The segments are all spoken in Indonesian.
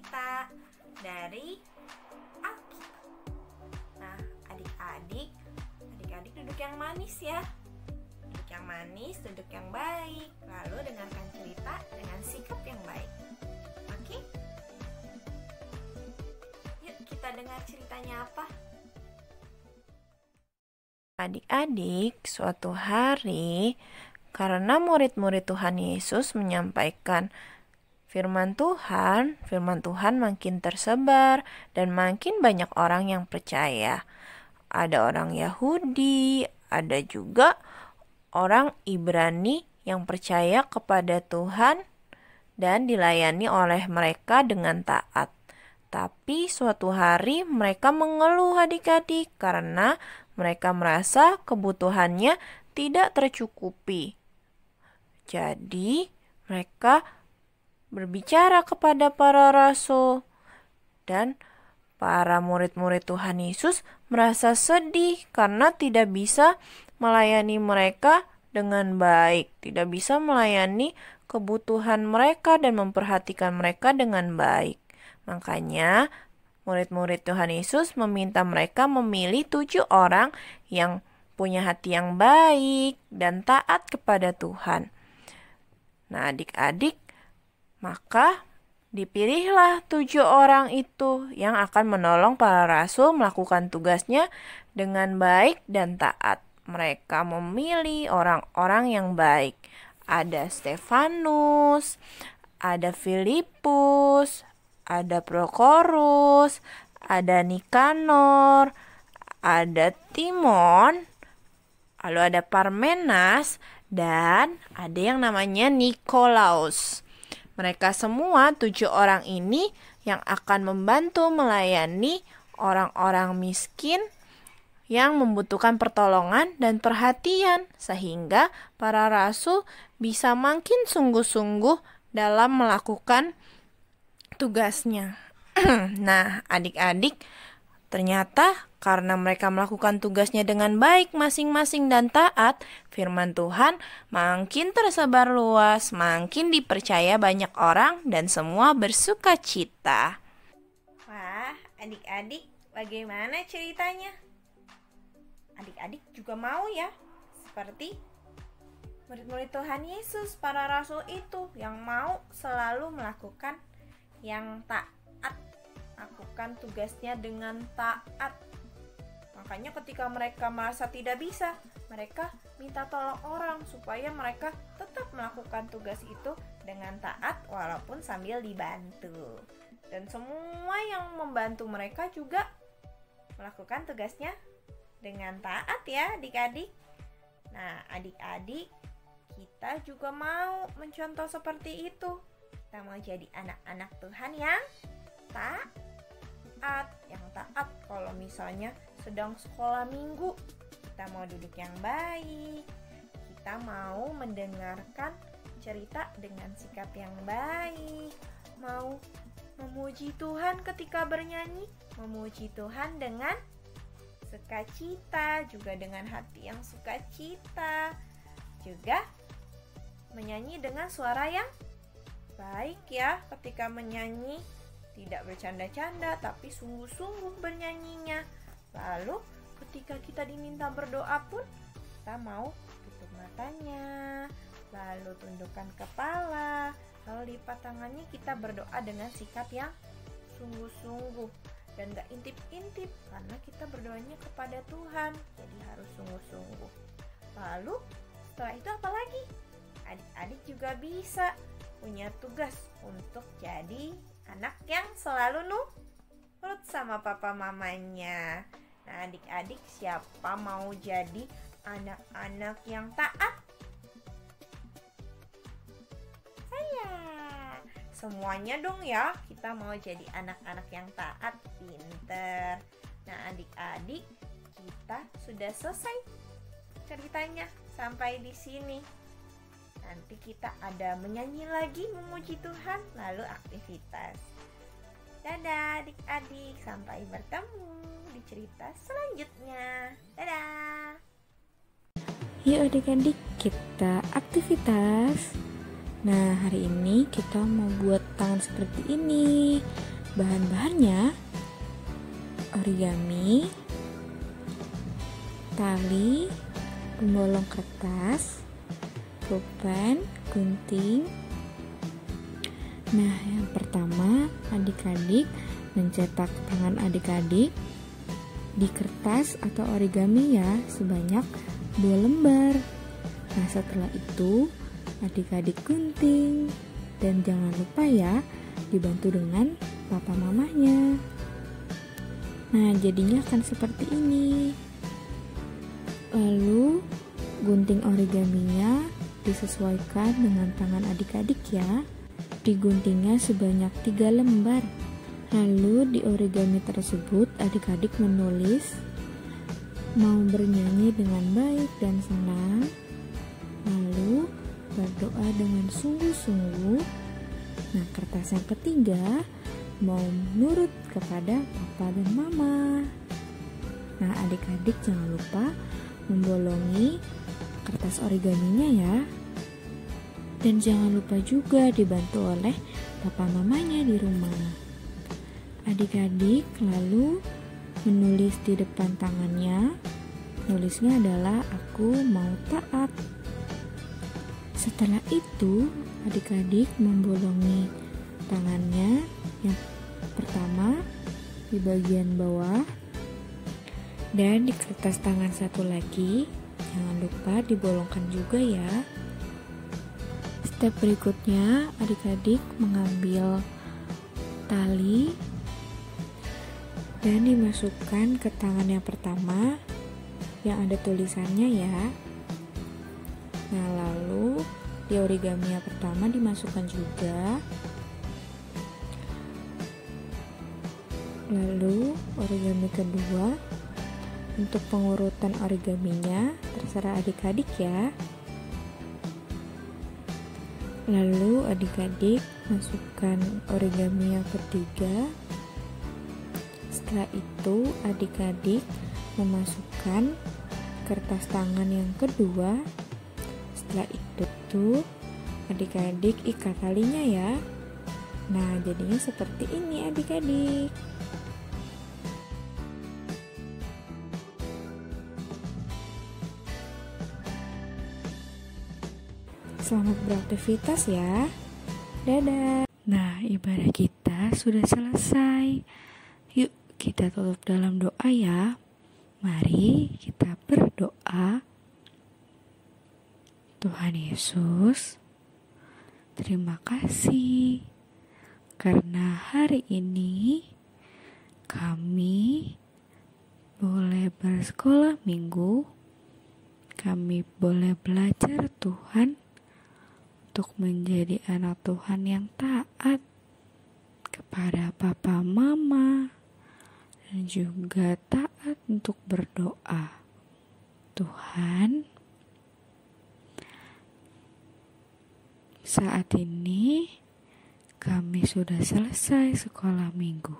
cerita dari Alkitab. Nah, adik-adik duduk yang manis ya. Duduk yang manis, duduk yang baik. Lalu dengarkan cerita dengan sikap yang baik. Oke? Yuk kita dengar ceritanya apa? Adik-adik, suatu hari karena murid-murid Tuhan Yesus menyampaikan firman Tuhan makin tersebar dan makin banyak orang yang percaya. Ada orang Yahudi, ada juga orang Ibrani yang percaya kepada Tuhan dan dilayani oleh mereka dengan taat. Tapi suatu hari mereka mengeluh adik-adik karena mereka merasa kebutuhannya tidak tercukupi. Jadi mereka berbicara kepada para rasul dan para murid-murid Tuhan Yesus merasa sedih karena tidak bisa melayani mereka dengan baik, tidak bisa melayani kebutuhan mereka dan memperhatikan mereka dengan baik. Makanya murid-murid Tuhan Yesus meminta mereka memilih 7 orang yang punya hati yang baik dan taat kepada Tuhan. Nah, adik-adik, maka dipilihlah 7 orang itu yang akan menolong para rasul melakukan tugasnya dengan baik dan taat. Mereka memilih orang-orang yang baik. Ada Stefanus, ada Filipus, ada Prokorus, ada Nikanor, ada Timon, lalu ada Parmenas, dan ada yang namanya Nikolaus. Mereka semua 7 orang ini yang akan membantu melayani orang-orang miskin yang membutuhkan pertolongan dan perhatian, sehingga para rasul bisa makin sungguh-sungguh dalam melakukan tugasnya. Nah, adik-adik, ternyata karena mereka melakukan tugasnya dengan baik masing-masing dan taat, firman Tuhan makin tersebar luas, makin dipercaya banyak orang dan semua bersuka cita. Wah, adik-adik, bagaimana ceritanya? Adik-adik juga mau ya, seperti murid-murid Tuhan Yesus, para rasul itu yang mau selalu melakukan yang taat, lakukan tugasnya dengan taat. Makanya ketika mereka merasa tidak bisa, mereka minta tolong orang supaya mereka tetap melakukan tugas itu dengan taat walaupun sambil dibantu. Dan semua yang membantu mereka juga melakukan tugasnya dengan taat ya adik-adik. Nah, adik-adik, kita juga mau mencontoh seperti itu. Kita mau jadi anak-anak Tuhan yang taat. Kalau misalnya sedang sekolah minggu, kita mau duduk yang baik, kita mau mendengarkan cerita dengan sikap yang baik, mau memuji Tuhan ketika bernyanyi, memuji Tuhan dengan sukacita, juga dengan hati yang sukacita, juga menyanyi dengan suara yang baik ya. Ketika menyanyi tidak bercanda-canda tapi sungguh-sungguh bernyanyinya. Lalu ketika kita diminta berdoa pun kita mau tutup matanya, lalu tundukkan kepala, lalu lipat tangannya, kita berdoa dengan sikap yang sungguh-sungguh dan gak intip-intip karena kita berdoanya kepada Tuhan, jadi harus sungguh-sungguh. Lalu setelah itu apa lagi? Adik-adik juga bisa punya tugas untuk jadi anak yang selalu nurut sama papa mamanya. Nah, adik-adik, siapa mau jadi anak-anak yang taat? Saya. Semuanya dong ya, kita mau jadi anak-anak yang taat, pinter. Nah, adik-adik, kita sudah selesai ceritanya sampai di sini. Nanti kita ada menyanyi lagi, memuji Tuhan, lalu aktivitas. Dadah adik-adik, sampai bertemu di cerita selanjutnya. Dadah. Yuk adik-adik, kita aktivitas. Nah, hari ini kita mau buat tangan seperti ini. Bahan-bahannya origami, tali, pembolong kertas, pulpen, gunting. Nah, yang pertama adik-adik mencetak tangan adik-adik di kertas atau origami ya sebanyak 2 lembar. Nah, setelah itu adik-adik gunting dan jangan lupa ya dibantu dengan papa mamanya. Nah, jadinya akan seperti ini. Lalu gunting origaminya disesuaikan dengan tangan adik-adik ya. Diguntingnya sebanyak 3 lembar. Lalu di origami tersebut adik-adik menulis mau bernyanyi dengan baik dan senang, lalu berdoa dengan sungguh-sungguh. Nah, kertas yang ketiga mau nurut kepada papa dan mama. Nah, adik-adik jangan lupa membolongi kertas origaminya ya. Dan jangan lupa juga dibantu oleh papa mamanya di rumah. Adik-adik lalu menulis di depan tangannya. Nulisnya adalah aku mau taat. Setelah itu adik-adik membolongi tangannya. Yang pertama di bagian bawah dan di kertas tangan satu lagi. Jangan lupa dibolongkan juga ya. Step berikutnya adik-adik mengambil tali dan dimasukkan ke tangan yang pertama yang ada tulisannya ya. Nah, lalu di origami yang pertama dimasukkan juga. Lalu origami kedua, untuk pengurutan origaminya terserah adik-adik ya. Lalu adik-adik masukkan origami yang ketiga. Setelah itu adik-adik memasukkan kertas tangan yang kedua. Setelah itu adik-adik ikat talinya ya. Nah, jadinya seperti ini adik-adik. Selamat beraktivitas ya. Dadah. Nah, ibadah kita sudah selesai. Yuk kita tutup dalam doa ya. Mari kita berdoa. Tuhan Yesus, terima kasih karena hari ini kami boleh bersekolah minggu. Kami boleh belajar Tuhan untuk menjadi anak Tuhan yang taat kepada papa mama dan juga taat untuk berdoa. Tuhan, saat ini kami sudah selesai sekolah minggu.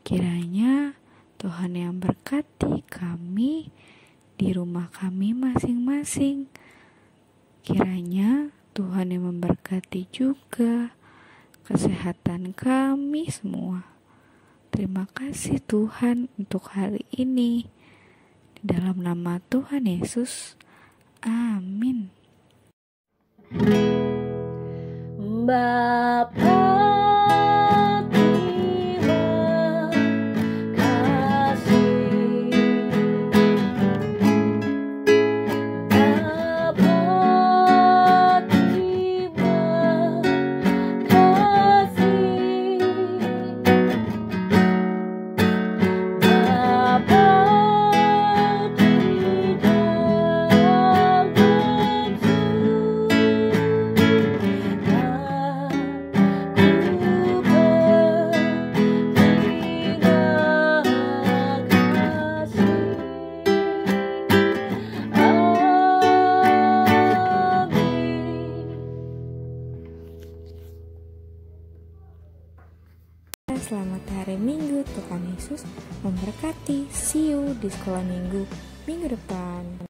Kiranya Tuhan yang berkati kami di rumah kami masing-masing. Kiranya Tuhan yang memberkati juga kesehatan kami semua. Terima kasih Tuhan untuk hari ini. Di dalam nama Tuhan Yesus. Amin. Bapa Selamat hari Minggu, Tuhan Yesus memberkati. See you di sekolah minggu depan.